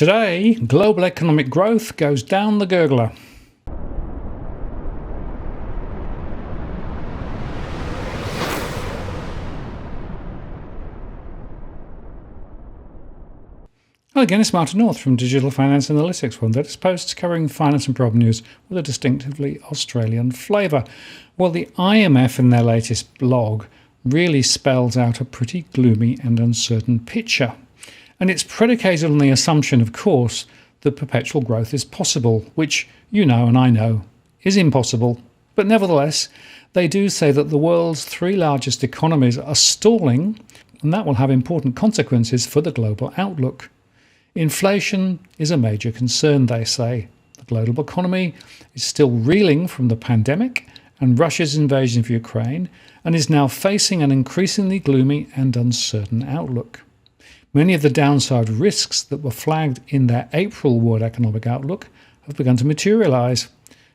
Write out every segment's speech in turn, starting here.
Today, global economic growth goes down the gurgler. Hello again, it's Martin North from Digital Finance Analytics, one that is posts covering finance and problem news with a distinctively Australian flavour. Well, the IMF in their latest blog really spells out a pretty gloomy and uncertain picture. And it's predicated on the assumption, of course, that perpetual growth is possible, which you know and I know is impossible. But nevertheless, they do say that the world's three largest economies are stalling, and that will have important consequences for the global outlook. Inflation is a major concern, they say. The global economy is still reeling from the pandemic and Russia's invasion of Ukraine, and is now facing an increasingly gloomy and uncertain outlook. Many of the downside risks that were flagged in their April World Economic Outlook have begun to materialise.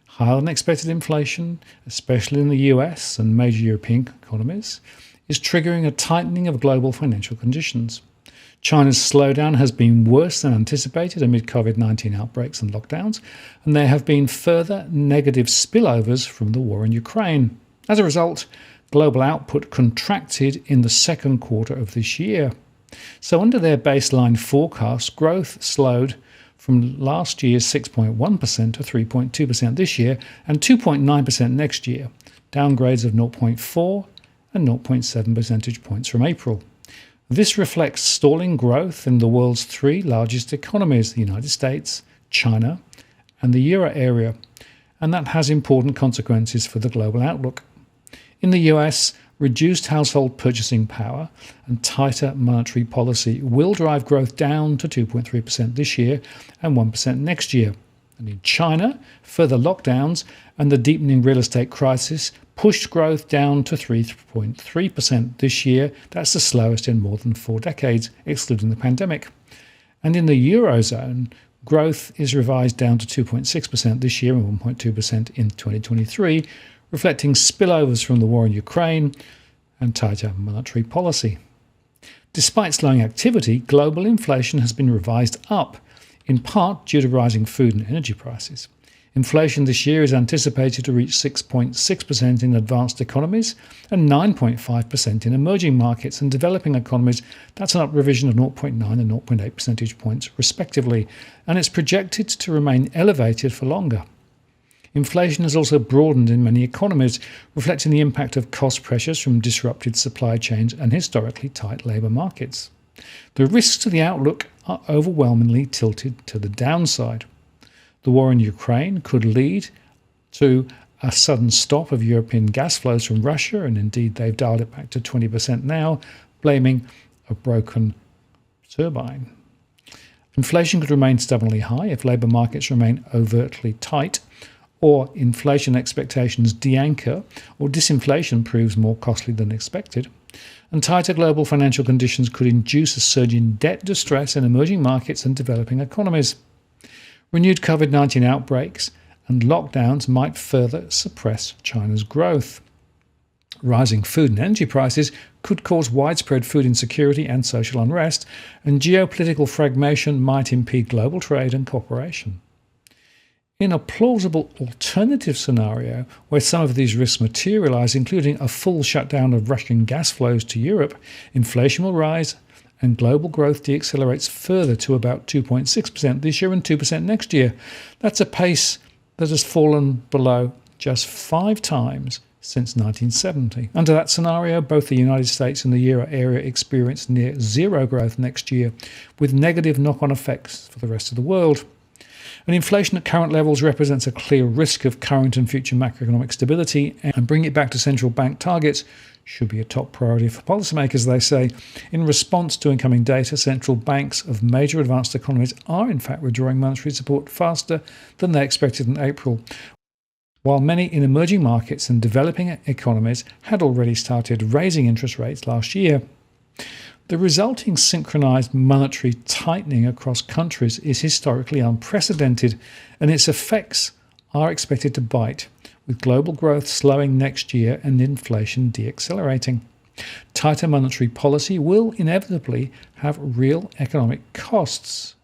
Higher than expected inflation, especially in the US and major European economies, is triggering a tightening of global financial conditions. China's slowdown has been worse than anticipated amid COVID-19 outbreaks and lockdowns, and there have been further negative spillovers from the war in Ukraine. As a result, global output contracted in the second quarter of this year. So under their baseline forecast, growth slowed from last year's 6.1% to 3.2% this year and 2.9% next year, downgrades of 0.4 and 0.7 percentage points from April. This reflects stalling growth in the world's three largest economies, the United States, China, and the Euro area, and that has important consequences for the global outlook. In the US, reduced household purchasing power and tighter monetary policy will drive growth down to 2.3% this year and 1% next year. And in China, further lockdowns and the deepening real estate crisis pushed growth down to 3.3% this year. That's the slowest in more than 4 decades, excluding the pandemic. And in the Eurozone, growth is revised down to 2.6% this year and 1.2% in 2023, reflecting spillovers from the war in Ukraine and tighter monetary policy. Despite slowing activity, global inflation has been revised up, in part due to rising food and energy prices. Inflation this year is anticipated to reach 6.6% in advanced economies and 9.5% in emerging markets and developing economies. That's an up revision of 0.9 and 0.8 percentage points respectively, and it's projected to remain elevated for longer. Inflation has also broadened in many economies, reflecting the impact of cost pressures from disrupted supply chains and historically tight labour markets. The risks to the outlook are overwhelmingly tilted to the downside. The war in Ukraine could lead to a sudden stop of European gas flows from Russia, and indeed they've dialed it back to 20% now, blaming a broken turbine. Inflation could remain stubbornly high if labour markets remain overtly tight, or inflation expectations de-anchor, or disinflation proves more costly than expected. And tighter global financial conditions could induce a surge in debt distress in emerging markets and developing economies. Renewed COVID-19 outbreaks and lockdowns might further suppress China's growth. Rising food and energy prices could cause widespread food insecurity and social unrest, and geopolitical fragmentation might impede global trade and cooperation. In a plausible alternative scenario where some of these risks materialise, including a full shutdown of Russian gas flows to Europe, inflation will rise and global growth deaccelerates further to about 2.6% this year and 2% next year. That's a pace that has fallen below just 5 times since 1970. Under that scenario, both the United States and the Euro area experience near zero growth next year, with negative knock-on effects for the rest of the world. And inflation at current levels represents a clear risk of current and future macroeconomic stability, and bringing it back to central bank targets should be a top priority for policymakers, they say. In response to incoming data, central banks of major advanced economies are in fact withdrawing monetary support faster than they expected in April, while many in emerging markets and developing economies had already started raising interest rates last year. The resulting synchronized monetary tightening across countries is historically unprecedented, and its effects are expected to bite, with global growth slowing next year and inflation deaccelerating. Tighter monetary policy will inevitably have real economic costs,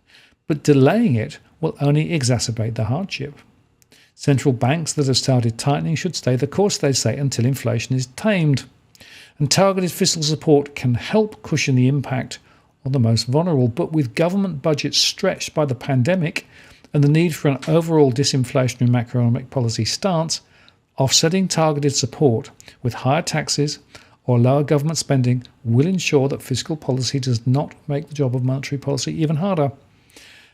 but delaying it will only exacerbate the hardship. Central banks that have started tightening should stay the course, they say, until inflation is tamed. And targeted fiscal support can help cushion the impact on the most vulnerable, but with government budgets stretched by the pandemic and the need for an overall disinflationary macroeconomic policy stance, offsetting targeted support with higher taxes or lower government spending will ensure that fiscal policy does not make the job of monetary policy even harder.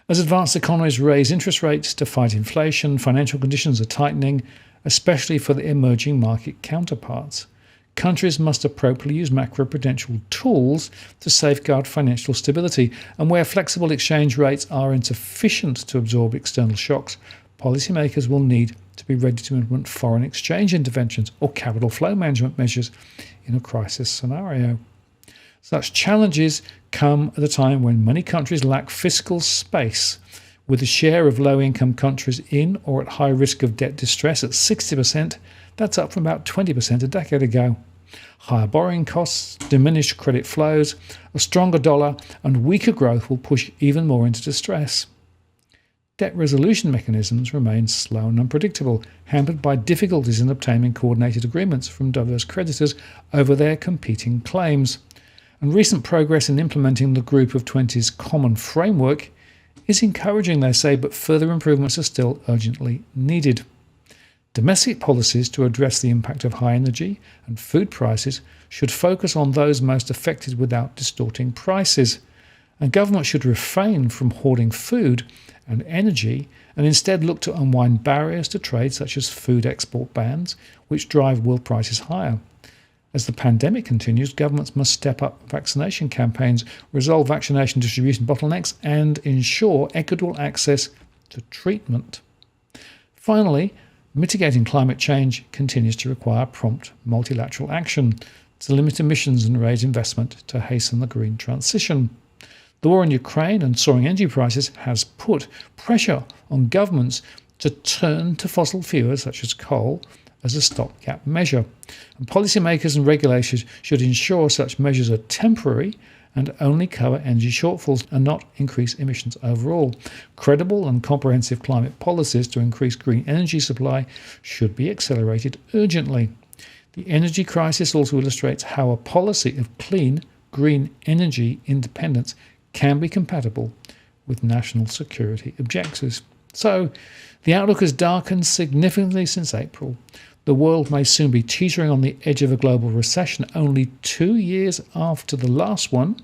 As advanced economies raise interest rates to fight inflation, financial conditions are tightening, especially for the emerging market counterparts. Countries must appropriately use macroprudential tools to safeguard financial stability, and where flexible exchange rates are insufficient to absorb external shocks, policymakers will need to be ready to implement foreign exchange interventions or capital flow management measures in a crisis scenario. Such challenges come at a time when many countries lack fiscal space, with the share of low-income countries in or at high risk of debt distress at 60%. That's up from about 20% a decade ago. Higher borrowing costs, diminished credit flows, a stronger dollar, and weaker growth will push even more into distress. Debt resolution mechanisms remain slow and unpredictable, hampered by difficulties in obtaining coordinated agreements from diverse creditors over their competing claims. And recent progress in implementing the Group of 20's common framework is encouraging, they say, but further improvements are still urgently needed. Domestic policies to address the impact of high energy and food prices should focus on those most affected without distorting prices, and government should refrain from hoarding food and energy and instead look to unwind barriers to trade such as food export bans, which drive world prices higher. As the pandemic continues, governments must step up vaccination campaigns, resolve vaccination distribution bottlenecks, and ensure equitable access to treatment. Finally, mitigating climate change continues to require prompt multilateral action to limit emissions and raise investment to hasten the green transition. The war in Ukraine and soaring energy prices has put pressure on governments to turn to fossil fuels such as coal as a stopgap measure. And policymakers and regulators should ensure such measures are temporary and only cover energy shortfalls and not increase emissions overall. Credible and comprehensive climate policies to increase green energy supply should be accelerated urgently. The energy crisis also illustrates how a policy of clean, green energy independence can be compatible with national security objectives. So, the outlook has darkened significantly since April. The world may soon be teetering on the edge of a global recession only 2 years after the last one,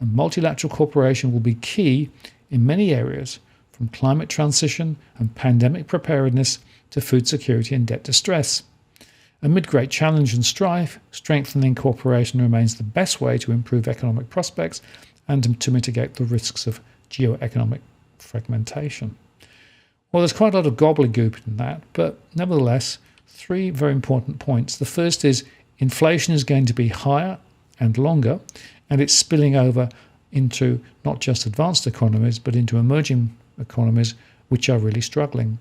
and multilateral cooperation will be key in many areas, from climate transition and pandemic preparedness to food security and debt distress. Amid great challenge and strife, strengthening cooperation remains the best way to improve economic prospects and to mitigate the risks of geoeconomic fragmentation. Well, there's quite a lot of gobbledygook in that, but nevertheless, 3 very important points. The first is inflation is going to be higher and longer, and it's spilling over into not just advanced economies, but into emerging economies which are really struggling.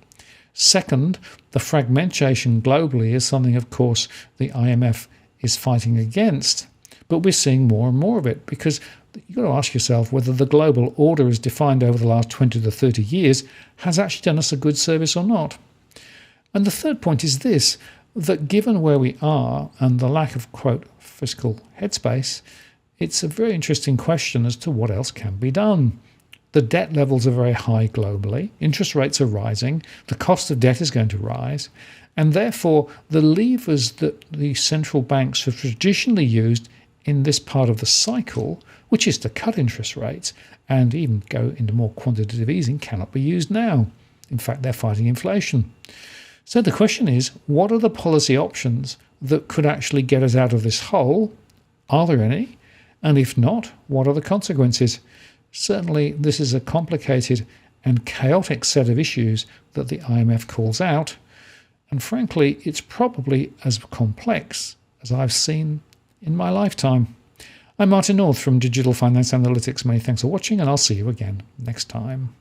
Second, the fragmentation globally is something, of course, the IMF is fighting against, but we're seeing more and more of it because you've got to ask yourself whether the global order as defined over the last 20 to 30 years has actually done us a good service or not. And the third point is this, that given where we are and the lack of, quote, fiscal headspace, it's a very interesting question as to what else can be done. The debt levels are very high globally, interest rates are rising, the cost of debt is going to rise, and therefore the levers that the central banks have traditionally used in this part of the cycle, which is to cut interest rates and even go into more quantitative easing, cannot be used now. In fact, they're fighting inflation. So the question is, what are the policy options that could actually get us out of this hole? Are there any? And if not, what are the consequences? Certainly, this is a complicated and chaotic set of issues that the IMF calls out. And frankly, it's probably as complex as I've seen in my lifetime. I'm Martin North from Digital Finance Analytics. Many thanks for watching, and I'll see you again next time.